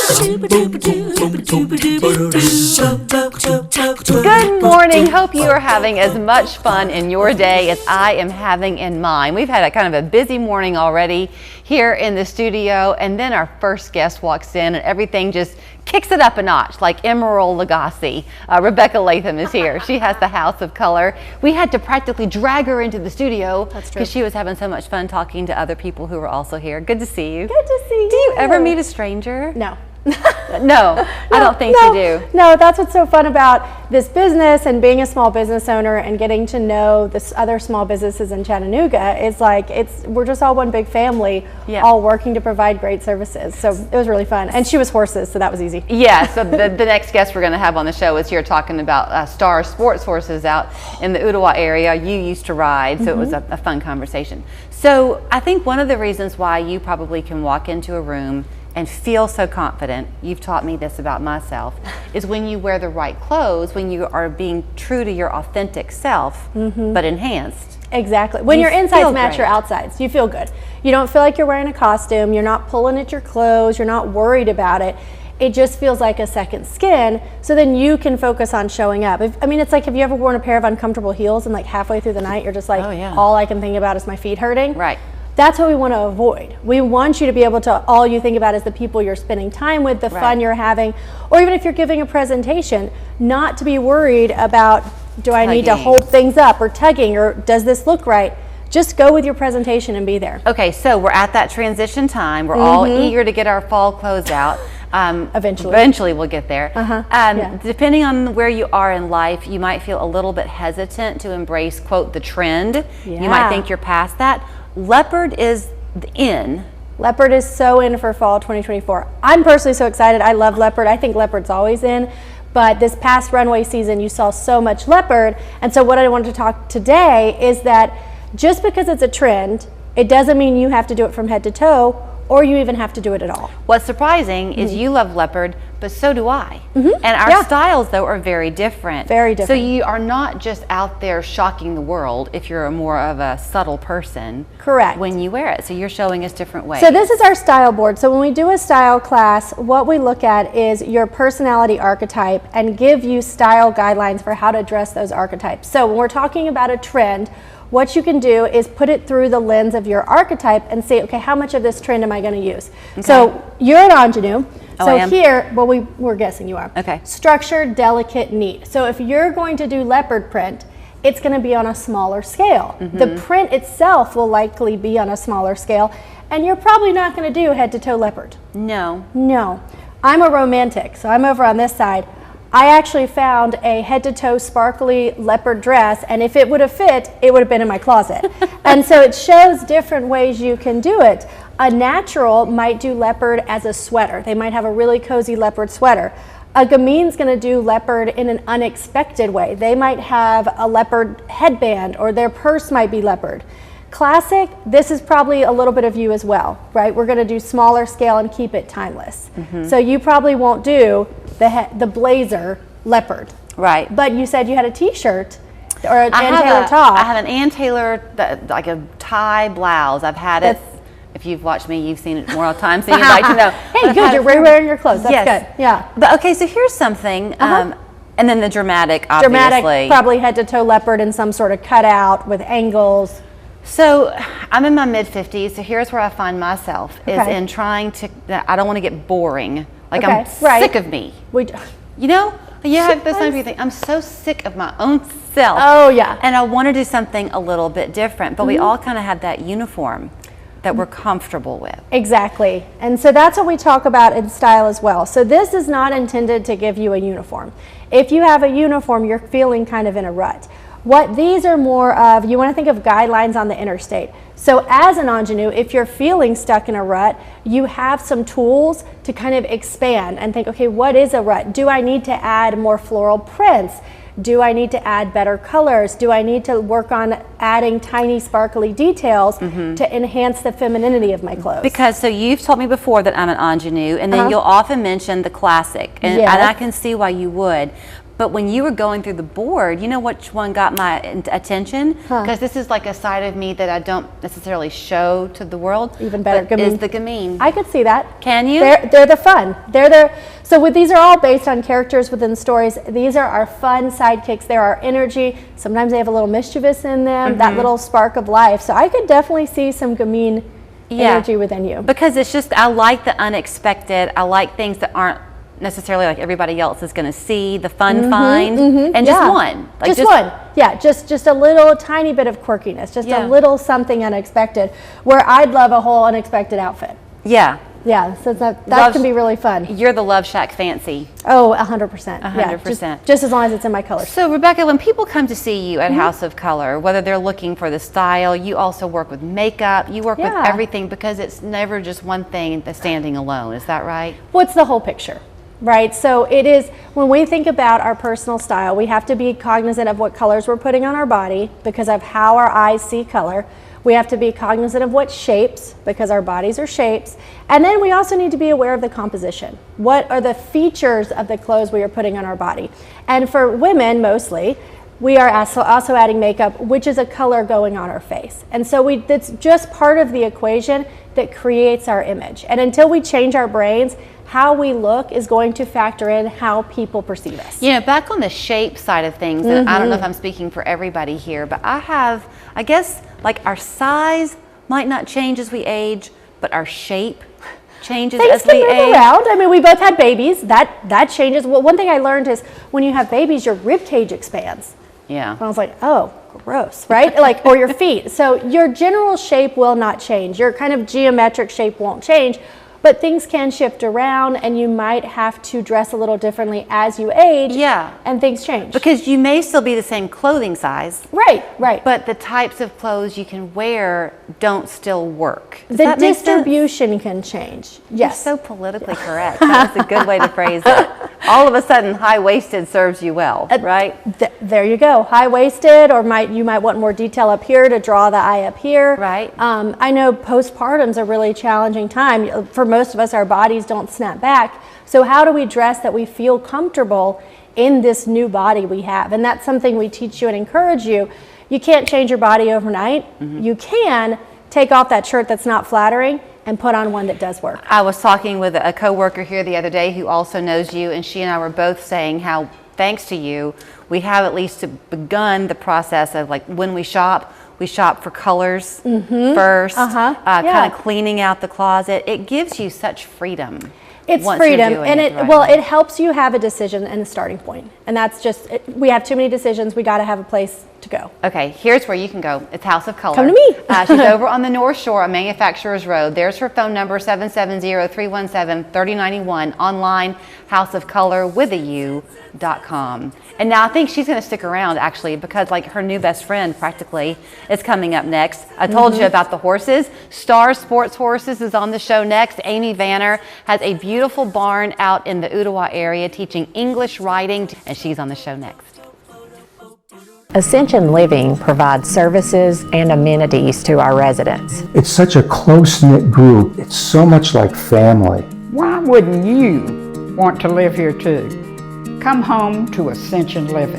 Good morning. Hope you are having as much fun in your day as I am having in mine. We've had a kind of a busy morning already here in the studio, and then our first guest walks in and everything just kicks it up a notch, like Emerald Lagasse. Rebekah Latham is here. She has the House of Color. We had to practically drag her into the studio because she was having so much fun talking to other people who were also here. Good to see you. Good to see you. Do you ever meet a stranger? No. No, I don't think you do. No, that's what's so fun about this business and being a small business owner and getting to know this other small businesses in Chattanooga. It's like we're just all one big family, all working to provide great services. So it was really fun. And she was horses, so that was easy. Yeah, so the next guest we're going to have on the show is here talking about Star Sports horses out in the Ottawa area. You used to ride, so it was a fun conversation. So I think one of the reasons why you probably can walk into a room and feel so confident, you've taught me this about myself, is when you wear the right clothes, when you are being true to your authentic self, but enhanced. Exactly. When your insides match your outsides, you feel good. You don't feel like you're wearing a costume, you're not pulling at your clothes, you're not worried about it. It just feels like a second skin, so then you can focus on showing up. It's like, have you ever worn a pair of uncomfortable heels and like halfway through the night, you're just like, all I can think about is my feet hurting? Right. That's what we want to avoid. We want you to be able to, all you think about is the people you're spending time with, the fun you're having, or even if you're giving a presentation, not to be worried about, do I need to hold things up or tugging, or does this look right? Just go with your presentation and be there. Okay, so we're at that transition time. We're all eager to get our fall clothes out. Eventually we'll get there. Depending on where you are in life, you might feel a little bit hesitant to embrace, quote, the trend. You might think you're past that. Leopard is in. Leopard is so in for fall 2024. I'm personally so excited. I love leopard. I think leopard's always in. But this past runway season, you saw so much leopard. And so what I wanted to talk today is that just because it's a trend, it doesn't mean you have to do it from head to toe, or you even have to do it at all. What's surprising is you love leopard, but so do I. And our styles, though, are very different. Very different. So you are not just out there shocking the world if you're more of a subtle person. Correct. When you wear it. So you're showing us different ways. So this is our style board. So when we do a style class, what we look at is your personality archetype and give you style guidelines for how to dress those archetypes. So when we're talking about a trend, what you can do is put it through the lens of your archetype and say, okay, how much of this trend am I going to use? Okay. So you're an ingenue. So here, well, we're guessing you are. Okay. Structured, delicate, neat. So if you're going to do leopard print, it's going to be on a smaller scale. The print itself will likely be on a smaller scale, and you're probably not going to do head to toe leopard. No. No. I'm a romantic, so I'm over on this side. I actually found a head-to-toe sparkly leopard dress, and if it would have fit, it would have been in my closet. And so it shows different ways you can do it. A natural might do leopard as a sweater. They might have a really cozy leopard sweater. A gamine's going to do leopard in an unexpected way. They might have a leopard headband, or their purse might be leopard. Classic, this is probably a little bit of you as well, right? We're going to do smaller scale and keep it timeless. So you probably won't do the blazer leopard. Right. But you said you had a t-shirt or an Ann Taylor top. I have an Ann Taylor, like a tie blouse. I've had it. If you've watched me, you've seen it more times than you'd like to know. Hey, good, you're wearing your clothes. That's good. Yeah. But okay, so here's something. And then the dramatic, obviously. Dramatic, probably head to toe leopard in some sort of cutout with angles. So I'm in my mid-50s, so here's where I find myself, is in trying to, I don't want to get boring. Like I'm sick of me. You know? Yeah, that's not everything. I'm so sick of my own self. Oh, yeah. And I want to do something a little bit different, but we all kind of have that uniform that we're comfortable with. Exactly. And so that's what we talk about in style as well. So this is not intended to give you a uniform. If you have a uniform, you're feeling kind of in a rut. What these are more of, you want to think of guidelines on the interstate. So as an ingenue, if you're feeling stuck in a rut, you have some tools to kind of expand and think, okay, what is a rut? Do I need to add more floral prints? Do I need to add better colors? Do I need to work on adding tiny sparkly details to enhance the femininity of my clothes? Because so you've told me before that I'm an ingenue, and then you'll often mention the classic, and I can see why you would. But when you were going through the board, you know which one got my attention? Because this is like a side of me that I don't necessarily show to the world. Even better, but is the gamine. I could see that. Can you? They're the fun. So these are all based on characters within stories. These are our fun sidekicks. They're our energy. Sometimes they have a little mischievous in them, that little spark of life. So I could definitely see some gamine energy within you. Because it's just, I like the unexpected. I like things that aren't necessarily like everybody else is going to see, the fun find, and just one. Like just one. Yeah, just a little tiny bit of quirkiness, just a little something unexpected, where I'd love a whole unexpected outfit. Yeah. Yeah, so that can be really fun. You're the Love Shack fancy. Oh, 100%. 100%. Just as long as it's in my colors. So Rebekah, when people come to see you at House of Color, whether they're looking for the style, you also work with makeup, you work with everything, because it's never just one thing that's standing alone. Is that right? What's the whole picture? Right, so it is, when we think about our personal style, we have to be cognizant of what colors we're putting on our body because of how our eyes see color. We have to be cognizant of what shapes, because our bodies are shapes. And then we also need to be aware of the composition. What are the features of the clothes we are putting on our body? And for women mostly, we are also adding makeup, which is a color going on our face. And so it's just part of the equation that creates our image. And until we change our brains, how we look is going to factor in how people perceive us. You know, back on the shape side of things, and I don't know if I'm speaking for everybody here, but I guess, like, our size might not change as we age, but our shape changes as we age. Around. I mean, we both had babies. That changes. Well, one thing I learned is when you have babies, your rib cage expands. Yeah. And I was like, oh, gross, right? Like, or your feet. So your general shape will not change. Your kind of geometric shape won't change. But things can shift around, and you might have to dress a little differently as you age. Yeah. And things change. Because you may still be the same clothing size. Right. But the types of clothes you can wear don't still work. Does the that make distribution sense? can change. You're Yes. so politically correct. That's a good way to phrase it. All of a sudden, high-waisted serves you well, right? There you go. High-waisted, or you might want more detail up here to draw the eye up here. Right. I know postpartum's a really challenging time. For most of us, our bodies don't snap back. So how do we dress that we feel comfortable in this new body we have? And that's something we teach you and encourage you. You can't change your body overnight. You can take off that shirt that's not flattering and put on one that does work. I was talking with a coworker here the other day who also knows you, and she and I were both saying how, thanks to you, we have at least begun the process of, like, when we shop for colors first, kind of cleaning out the closet. It gives you such freedom. It's freedom, and it helps you have a decision and a starting point. And that's just, we have too many decisions. We got to have a place to go. Okay, here's where you can go. It's House of Color. Come to me. She's over on the North Shore on Manufacturers Road. There's her phone number, 770-317-3091. Online, houseofcolorwithau.com. And now I think she's going to stick around, actually, because, like, her new best friend practically is coming up next. I told you about the horses. Star Sports Horses is on the show next. Amy Vanner has a beautiful barn out in the Ottawa area teaching English writing, and she's on the show next. Ascension Living provides services and amenities to our residents. It's such a close-knit group. It's so much like family. Why wouldn't you want to live here too? Come home to Ascension Living.